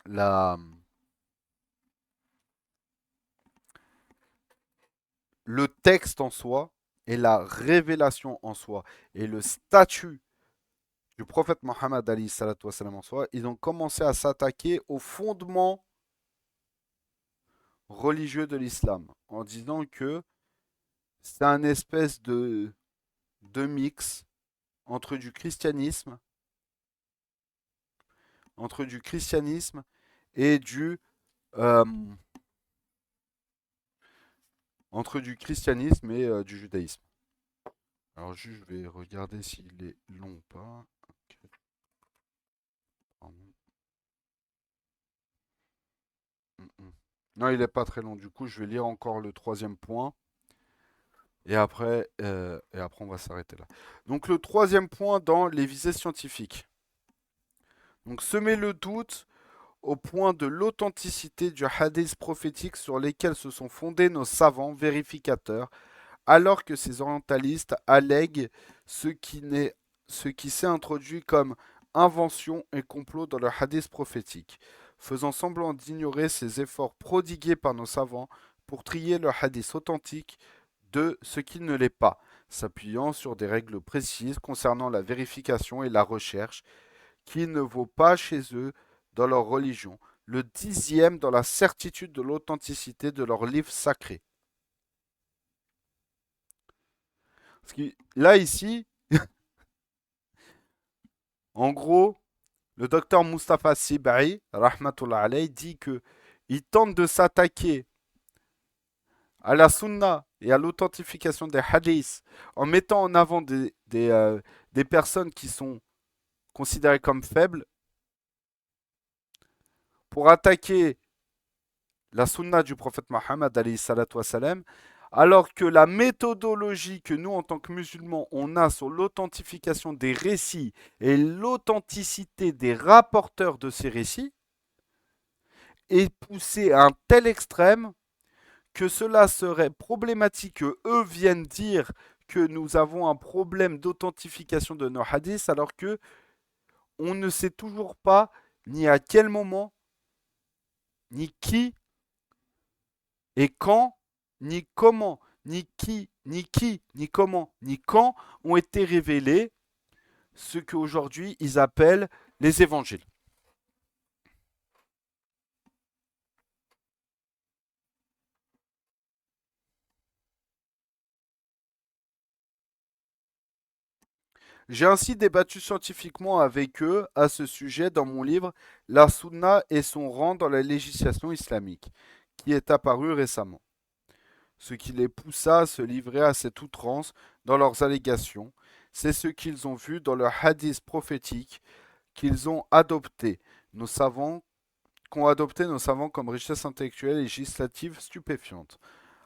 la, le texte en soi et la révélation en soi et le statut du prophète Mohammed en soi, ils ont commencé à s'attaquer aux fondements religieux de l'islam en disant que c'est un espèce de mix entre du christianisme, entre du christianisme et euh, du judaïsme. Alors juste, je vais regarder s'il est long ou pas. Ok. Non, il n'est pas très long. Du coup, je vais lire encore le troisième point. Et après, on va s'arrêter là. Donc, le troisième point dans les visées scientifiques. Donc, semer le doute au point de l'authenticité du hadith prophétique sur lesquels se sont fondés nos savants vérificateurs, alors que ces orientalistes allèguent ce qui s'est introduit comme invention et complot dans le hadith prophétique, faisant semblant d'ignorer ces efforts prodigués par nos savants pour trier le hadith authentique de ce qui ne l'est pas, s'appuyant sur des règles précises concernant la vérification et la recherche, qui ne vaut pas chez eux dans leur religion, le dixième dans la certitude de l'authenticité de leurs livres sacrés. Parce que là, ici, en gros, le docteur Mustafa Sibai, rahmatullah alayhi, dit que il tente de s'attaquer à la sunna et à l'authentification des hadiths en mettant en avant des personnes qui sont considérées comme faibles pour attaquer la sunna du prophète Mohammed alayhi salatu wassalam, alors que la méthodologie que nous, en tant que musulmans, on a sur l'authentification des récits et l'authenticité des rapporteurs de ces récits est poussée à un tel extrême que cela serait problématique que eux viennent dire que nous avons un problème d'authentification de nos hadiths, alors que on ne sait toujours pas ni à quel moment, ni qui et quand, ni comment, ni comment, ni quand ont été révélés ce qu'aujourd'hui ils appellent les évangiles. J'ai ainsi débattu scientifiquement avec eux à ce sujet dans mon livre La Sunna et son rang dans la législation islamique, qui est apparu récemment. Ce qui les poussa à se livrer à cette outrance dans leurs allégations, c'est ce qu'ils ont vu dans le hadith prophétique qu'ils ont adopté, nos savants, qu'ont adopté nos savants comme richesse intellectuelle et législative stupéfiante,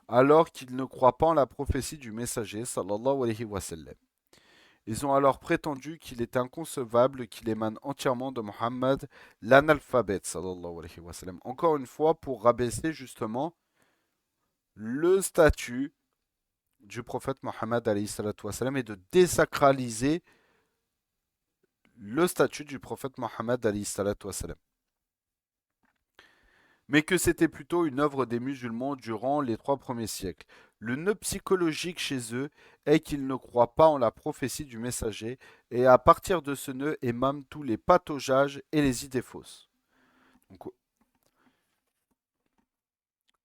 alors qu'ils ne croient pas en la prophétie du messager, sallallahu alayhi wa sallam. Ils ont alors prétendu qu'il est inconcevable qu'il émane entièrement de Mohammed, l'analphabète, sallallahu alayhi wa sallam. Encore une fois, pour rabaisser justement le statut du prophète Mohammed alayhi salatu wa sallam et de désacraliser le statut du prophète Mohammed alayhi salatu wa sallam. mais que c'était plutôt une œuvre des musulmans durant les 3 premiers siècles. Le nœud psychologique chez eux est qu'ils ne croient pas en la prophétie du messager, et à partir de ce nœud émanent tous les pataugeages et les idées fausses. Donc,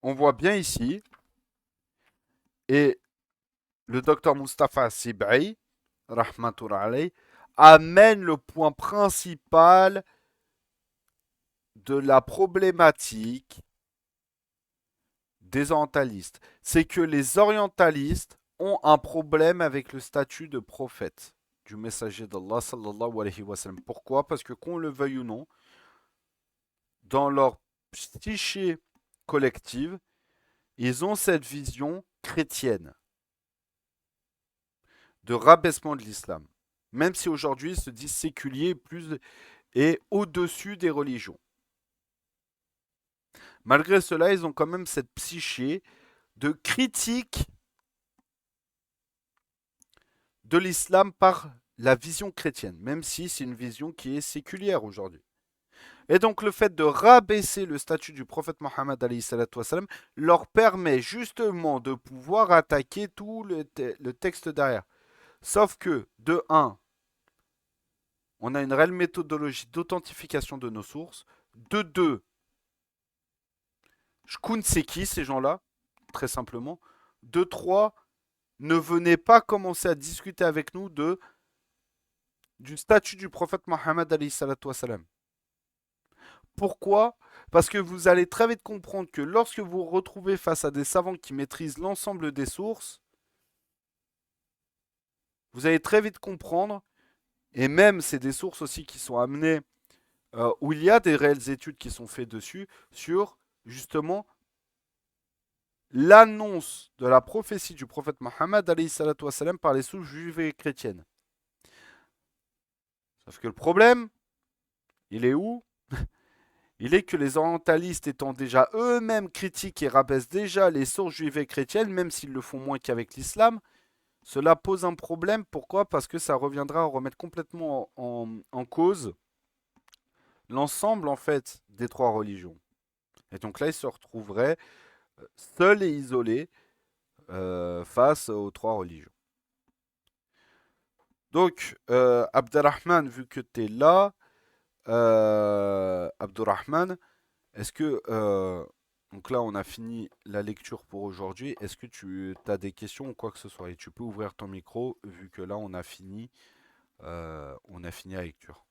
on voit bien ici, et le docteur Mustapha Sib'i, rahmatullah alayh, amène le point principal de la problématique des orientalistes. C'est que les orientalistes ont un problème avec le statut de prophète du messager d'Allah sallallahu alayhi wa sallam. Pourquoi? Parce que qu'on le veuille ou non, dans leur psyché collective, ils ont cette vision chrétienne de rabaissement de l'islam. Même si aujourd'hui ils se disent séculiers plus et au-dessus des religions. Malgré cela, ils ont quand même cette psyché de critique de l'islam par la vision chrétienne, même si c'est une vision qui est séculière aujourd'hui. Et donc le fait de rabaisser le statut du prophète Mohammed leur permet justement de pouvoir attaquer tout le texte derrière. Sauf que, de un, on a une réelle méthodologie d'authentification de nos sources. De deux, je connais c'est qui ces gens-là, très simplement. De trois, ne venez pas commencer à discuter avec nous du statut du prophète Mohammed alayhi salatu wassalam. Pourquoi? Parce que vous allez très vite comprendre que lorsque vous vous retrouvez face à des savants qui maîtrisent l'ensemble des sources, vous allez très vite comprendre, et même c'est des sources aussi qui sont amenées, où il y a des réelles études qui sont faites dessus, sur justement l'annonce de la prophétie du prophète Mohammed par les sources juives et chrétiennes. Sauf que le problème, il est où? Il est que les orientalistes étant déjà eux-mêmes critiques et rabaissent déjà les sources juives et chrétiennes, même s'ils le font moins qu'avec l'islam, cela pose un problème. Pourquoi? Parce que ça reviendra à remettre complètement en cause l'ensemble en fait des 3 religions. Et donc là, ils se retrouveraient seuls et isolés face aux 3 religions. Donc, Abderrahman, vu que tu es là, Abderrahman, est-ce que... donc là, on a fini la lecture pour aujourd'hui. Est-ce que tu as des questions ou quoi que ce soit? Et tu peux ouvrir ton micro, vu que là, on a fini la lecture.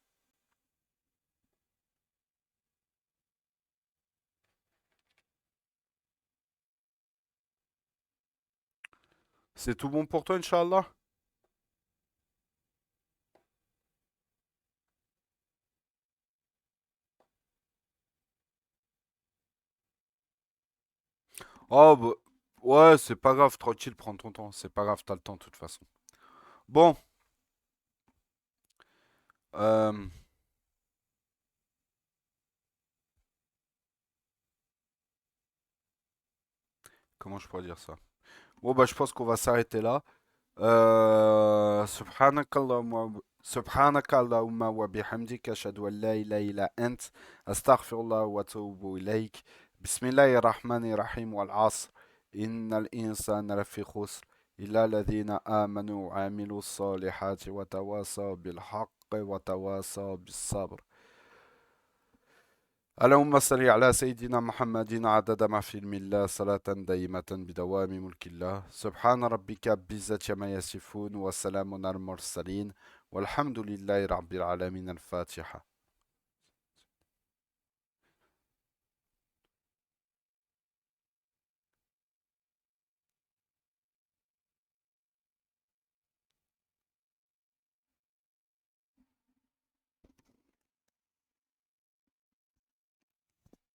C'est tout bon pour toi, Inch'Allah? Oh, bah, ouais, c'est pas grave, tranquille, prends ton temps. C'est pas grave, t'as le temps de toute façon. Bon, euh, comment je pourrais dire ça? Bon, bah, je pense qu'on va s'arrêter là. سبحانك اللهم وبحمدك أشهد أن لا إله إلا أنت أستغفر الله وأتوب إليك بسم الله الرحمن الرحيم والعصر إن الإنسان لفي خسر إلا الذين آمنوا وعملوا الصالحات وتواصوا بالحق وتواصوا بالصبر اللهم صل على سيدنا محمد عدد ما في علم الله صلاة دائمة بدوام ملك الله سبحان ربك بعزة ما يصفون وسلام على المرسلين والحمد لله رب العالمين الفاتحة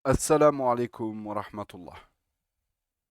السلام عليكم ورحمة الله